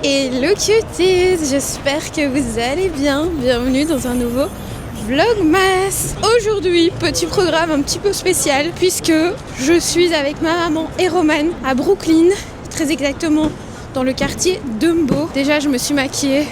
Hello cuties, j'espère que vous allez bien. Bienvenue dans un nouveau Vlogmas. Aujourd'hui, petit programme un petit peu spécial puisque je suis avec ma maman et Romane à Brooklyn, très exactement dans le quartier Dumbo. Déjà, je me suis maquillée.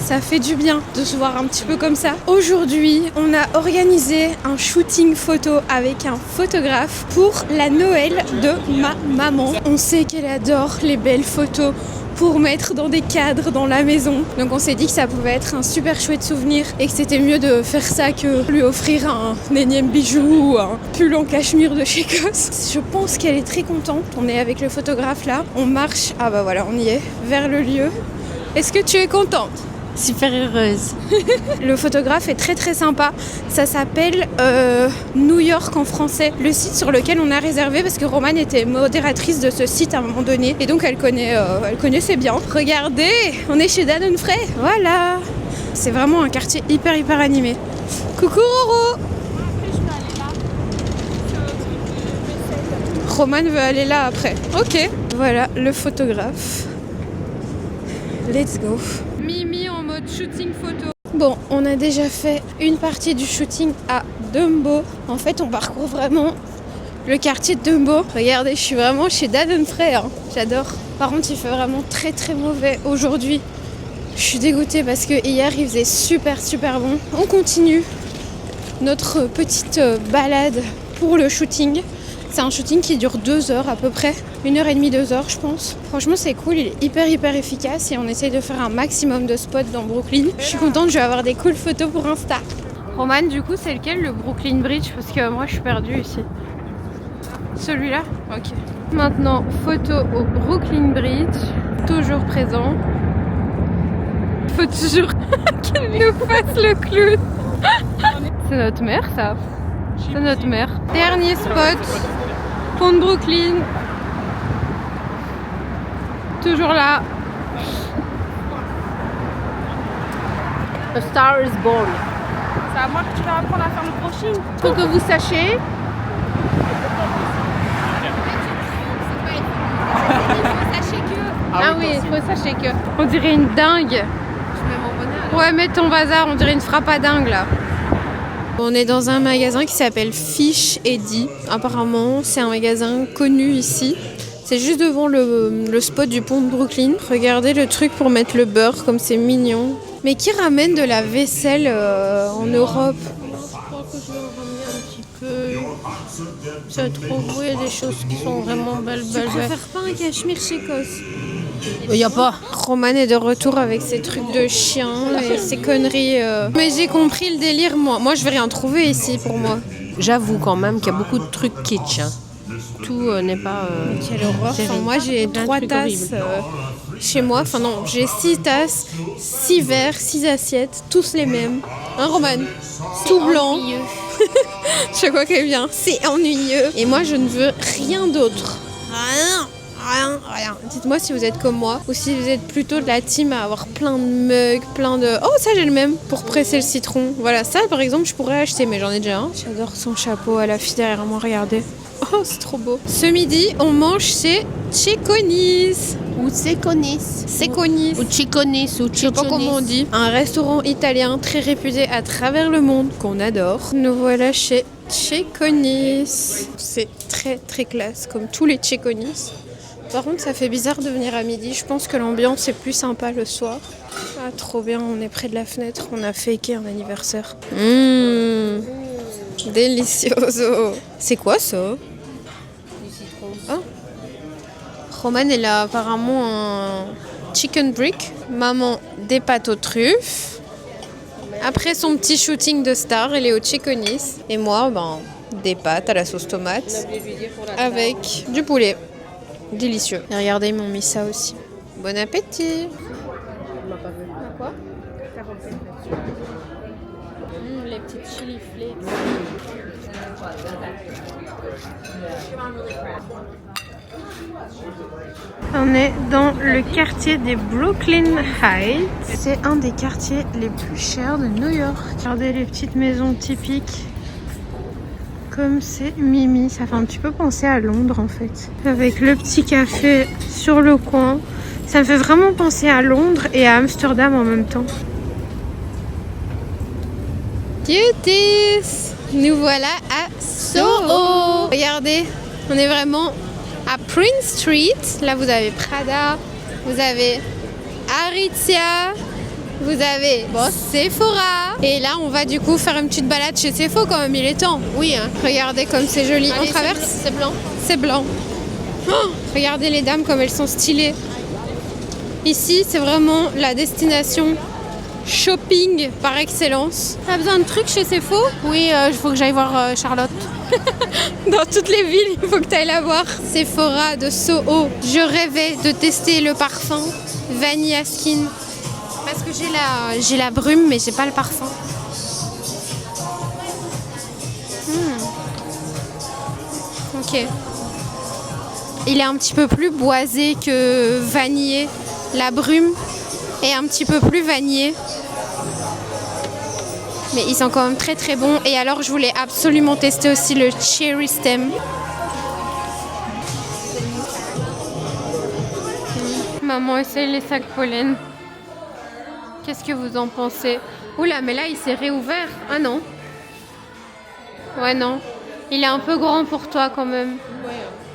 Ça fait du bien de se voir un petit peu comme ça. Aujourd'hui, on a organisé un shooting photo avec un photographe pour la Noël de ma maman. On sait qu'elle adore les belles photos pour mettre dans des cadres dans la maison. Donc on s'est dit que ça pouvait être un super chouette souvenir et que c'était mieux de faire ça que lui offrir un énième bijou ou un pull en cachemire de chez Cos. Je pense qu'elle est très contente. On est avec le photographe là. On marche, ah bah voilà, on y est, vers le lieu. Est-ce que tu es contente ? Super heureuse. Le photographe est très très sympa. Ça s'appelle New York en français. Le site sur lequel on a réservé parce que Romane était modératrice de ce site à un moment donné. Et donc elle connaissait bien. Regardez, on est chez Danone Frais. Voilà. C'est vraiment un quartier hyper animé. Coucou Roro. Romane veut aller là après. Ok. Voilà le photographe. Let's go. Mimi en mode shooting photo. Bon, on a déjà fait une partie du shooting à Dumbo. En fait, on parcourt vraiment le quartier de Dumbo. Regardez, je suis vraiment chez Danone Frais. Hein. J'adore. Par contre, il fait vraiment très mauvais aujourd'hui. Je suis dégoûtée parce que hier, il faisait super bon. On continue notre petite balade pour le shooting. C'est un shooting qui dure 2 heures à peu près. 1h30, 2 heures je pense. Franchement c'est cool, il est hyper efficace et on essaye de faire un maximum de spots dans Brooklyn. Je suis contente, je vais avoir des cool photos pour Insta. Romane, du coup c'est lequel le Brooklyn Bridge? Parce que moi je suis perdue ici. Celui-là? Ok. Maintenant, photo au Brooklyn Bridge. Toujours présent. Faut toujours qu'elle nous fasse le clown. C'est notre mère ça. C'est notre mère. Dernier spot. Pont de Brooklyn. Toujours là. A Star is Born. C'est à moi que tu vas apprendre à faire le brushing. Faut que vous sachiez. Ah oui, il faut sachez que. On dirait une dingue. Ouais, mets ton bazar, on dirait une frappe à dingue là. On est dans un magasin qui s'appelle Fish Eddy. Apparemment, c'est un magasin connu ici. C'est juste devant le spot du pont de Brooklyn. Regardez le truc pour mettre le beurre, comme c'est mignon. Mais qui ramène de la vaisselle en Europe? Je crois que je vais en ramener un petit peu. J'ai trouvé des choses qui sont vraiment belles. Tu préfères pas un cachemire chez Cos? Il n'y a pas. Romane est de retour avec ses trucs de chien et ses conneries. Mais j'ai compris le délire, moi. Moi, je vais rien trouver ici pour moi. J'avoue quand même qu'il y a beaucoup de trucs kitsch. Hein. Tout n'est pas. Quelle horreur. Enfin, moi, j'ai 3 tasses chez moi. Enfin, non, j'ai 6 tasses, 6 verres, 6 assiettes, tous les mêmes. Hein, Romane? Tout blanc. Je crois qu'elle vient. C'est ennuyeux. Et moi, je ne veux rien d'autre. Rien. Dites-moi si vous êtes comme moi ou si vous êtes plutôt de la team à avoir plein de mugs, plein de... Oh, ça j'ai le même pour presser le citron. Voilà, ça par exemple je pourrais acheter, mais j'en ai déjà un. J'adore son chapeau à la fille derrière moi, regardez. Oh, c'est trop beau. Ce midi, on mange chez Ceconis. Ou Ceconis. Ceconis. Ou Ciconis. Ou Je sais pas comment on dit. Un restaurant italien très réputé à travers le monde qu'on adore. Nous voilà chez Ceconis. C'est très classe, comme tous les Ceconis. Par contre, ça fait bizarre de venir à midi. Je pense que l'ambiance est plus sympa le soir. Ah, trop bien, on est près de la fenêtre. On a faké un anniversaire. Delicioso. C'est quoi ça? Du citron. Ah. Romane, elle a apparemment un chicken brick. Maman, des pâtes aux truffes. Après son petit shooting de star, elle est au Ceconis. Et moi, des pâtes à la sauce tomate. Avec du poulet. Délicieux. Et regardez, ils m'ont mis ça aussi. Bon appétit. Quoi? Les petites chili flakes. On est dans le quartier des Brooklyn Heights. C'est un des quartiers les plus chers de New York. Regardez les petites maisons typiques. Comme c'est Mimi, ça fait un petit peu penser à Londres en fait. Avec le petit café sur le coin. Ça me fait vraiment penser à Londres et à Amsterdam en même temps. Cuties! Nous voilà à Soho! Regardez, on est vraiment à Prince Street. Là, vous avez Prada, vous avez Aritzia, vous avez Sephora. Et là, on va du coup faire une petite balade chez Sephora quand même, il est temps. Oui, hein. Regardez comme c'est joli. Allez, on traverse. C'est blanc. C'est blanc. Oh, regardez les dames comme elles sont stylées. Ici, c'est vraiment la destination shopping par excellence. T'as besoin de trucs chez Sephora? Oui, il faut que j'aille voir Charlotte. Dans toutes les villes, il faut que tu ailles la voir. Sephora de Soho. Je rêvais de tester le parfum Vanilla Skin. Parce que j'ai la brume, mais j'ai pas le parfum. Ok. Il est un petit peu plus boisé que vanillé. La brume est un petit peu plus vanillé. Mais ils sont quand même très très bons. Et alors je voulais absolument tester aussi le Cherry Stem. Maman essaye les sacs pollen. Qu'est-ce que vous en pensez? Oula, mais là il s'est réouvert. Ah non. Ouais, non. Il est un peu grand pour toi quand même.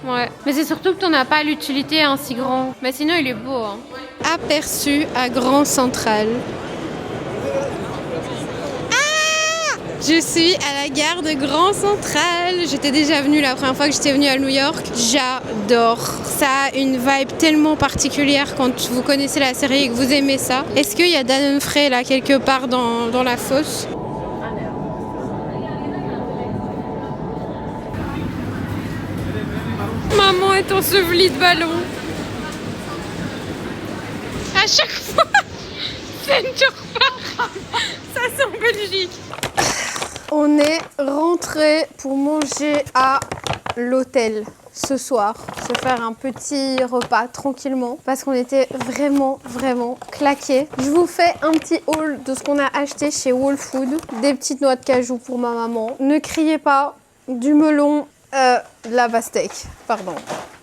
Ouais. Mais c'est surtout que tu n'as pas l'utilité si grand. Mais sinon il est beau. Hein. Aperçu à Grand Central. Je suis à la gare de Grand Central. J'étais déjà venue la première fois que j'étais venue à New York. J'adore. Ça a une vibe tellement particulière quand vous connaissez la série et que vous aimez ça. Est-ce qu'il y a Danone Frais là quelque part dans la fosse? Maman est ensevelie de ballons. À chaque fois, c'est une turpin. Ça c'est en Belgique. On est rentré pour manger à l'hôtel ce soir, se faire un petit repas tranquillement parce qu'on était vraiment claqués. Je vous fais un petit haul de ce qu'on a acheté chez Whole Foods. Des petites noix de cajou pour ma maman. Ne criez pas, du melon, de la pastèque, pardon.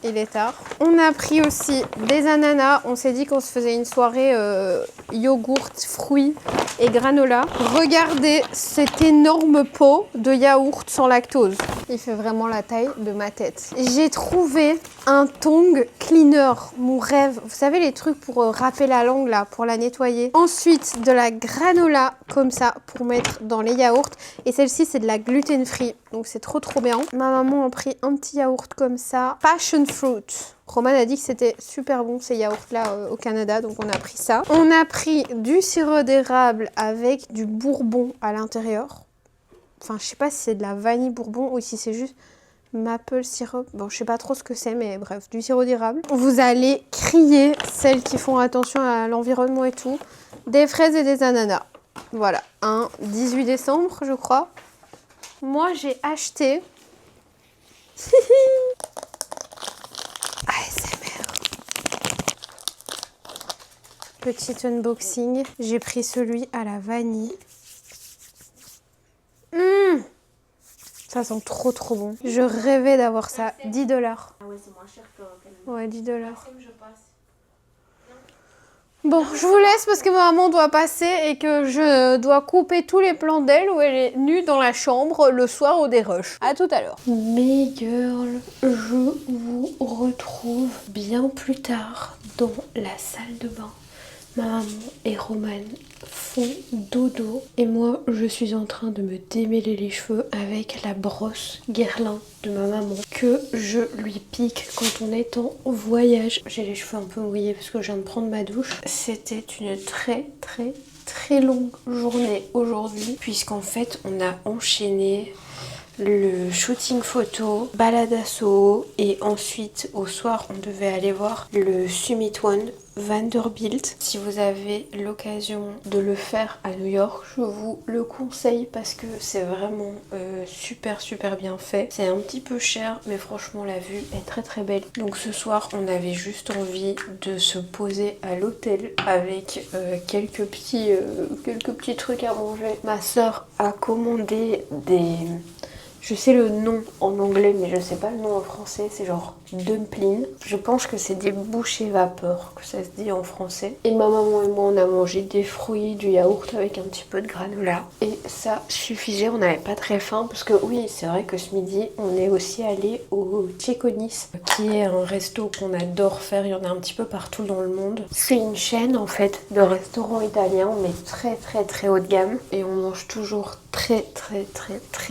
Il est tard. On a pris aussi des ananas. On s'est dit qu'on se faisait une soirée yogourt, fruits et granola. Regardez cet énorme pot de yaourt sans lactose. Il fait vraiment la taille de ma tête. J'ai trouvé un tong cleaner, mon rêve. Vous savez les trucs pour râper la langue là, pour la nettoyer. Ensuite de la granola comme ça pour mettre dans les yaourts. Et celle-ci c'est de la gluten free. Donc c'est trop bien. Ma maman a pris un petit yaourt comme ça. Passion fruit. Roman a dit que c'était super bon ces yaourts là au Canada, donc on a pris ça. On a pris du sirop d'érable avec du bourbon à l'intérieur. Enfin, je sais pas si c'est de la vanille bourbon ou si c'est juste maple syrup. Bon, je sais pas trop ce que c'est, mais bref, du sirop d'érable. Vous allez crier, celles qui font attention à l'environnement et tout. Des fraises et des ananas. Voilà, un 18 décembre, je crois. Moi, j'ai acheté... ASMR. Petit unboxing. J'ai pris celui à la vanille. Ça sent trop bon. Je rêvais d'avoir ça. 10 $. Ah ouais, c'est moins cher que... Ouais, 10 $. Bon, je vous laisse parce que ma maman doit passer et que je dois couper tous les plans d'elle où elle est nue dans la chambre le soir au dérush. À tout à l'heure. Mes girls, je vous retrouve bien plus tard dans la salle de bain. Ma maman et Roman font dodo et moi je suis en train de me démêler les cheveux avec la brosse Guerlain de ma maman que je lui pique quand on est en voyage. J'ai les cheveux un peu mouillés parce que je viens de prendre ma douche. C'était une très longue journée aujourd'hui puisqu'en fait on a enchaîné le shooting photo, balade à Soho et ensuite au soir on devait aller voir le Summit One Vanderbilt. Si vous avez l'occasion de le faire à New York, je vous le conseille parce que c'est vraiment super bien fait. C'est un petit peu cher mais franchement la vue est très belle. Donc ce soir on avait juste envie de se poser à l'hôtel avec quelques petits trucs à manger. Ma soeur a commandé des Je sais le nom en anglais mais je sais pas le nom en français, c'est genre dumpling. Je pense que c'est des bouchées vapeur que ça se dit en français. Et ma maman et moi on a mangé des fruits, du yaourt avec un petit peu de granola. Et ça suffisait, on n'avait pas très faim parce que oui c'est vrai que ce midi on est aussi allé au Ceconis qui est un resto qu'on adore faire, il y en a un petit peu partout dans le monde. C'est une chaîne en fait de restaurants italiens mais très haut de gamme et on mange toujours très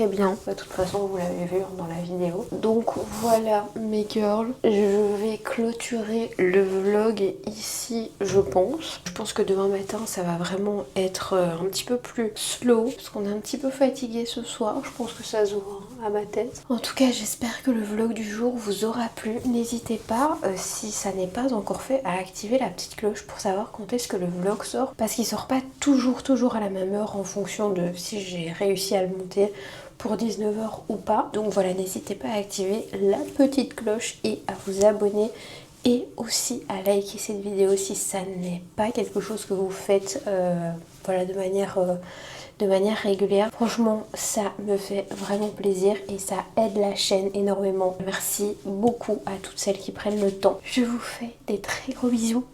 bien. De toute façon vous l'avez vu dans la vidéo. Donc voilà mes girls, je vais clôturer le vlog ici je pense. Je pense que demain matin ça va vraiment être un petit peu plus slow parce qu'on est un petit peu fatigué ce soir. Je pense que ça se voit à ma tête. En tout cas j'espère que le vlog du jour vous aura plu. N'hésitez pas si ça n'est pas encore fait à activer la petite cloche pour savoir quand est-ce que le vlog sort parce qu'il sort pas toujours à la même heure en fonction de si j'ai réussi à le monter pour 19h ou pas. Donc voilà, n'hésitez pas à activer la petite cloche et à vous abonner et aussi à liker cette vidéo si ça n'est pas quelque chose que vous faites voilà, de manière régulière. Franchement ça me fait vraiment plaisir et ça aide la chaîne énormément. Merci beaucoup à toutes celles qui prennent le temps. Je vous fais des très gros bisous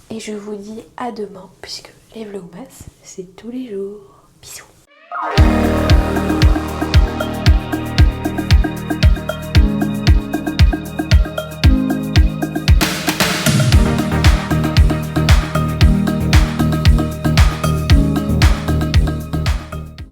et je vous dis à demain puisque les vlogmas c'est tous les jours. Bisous.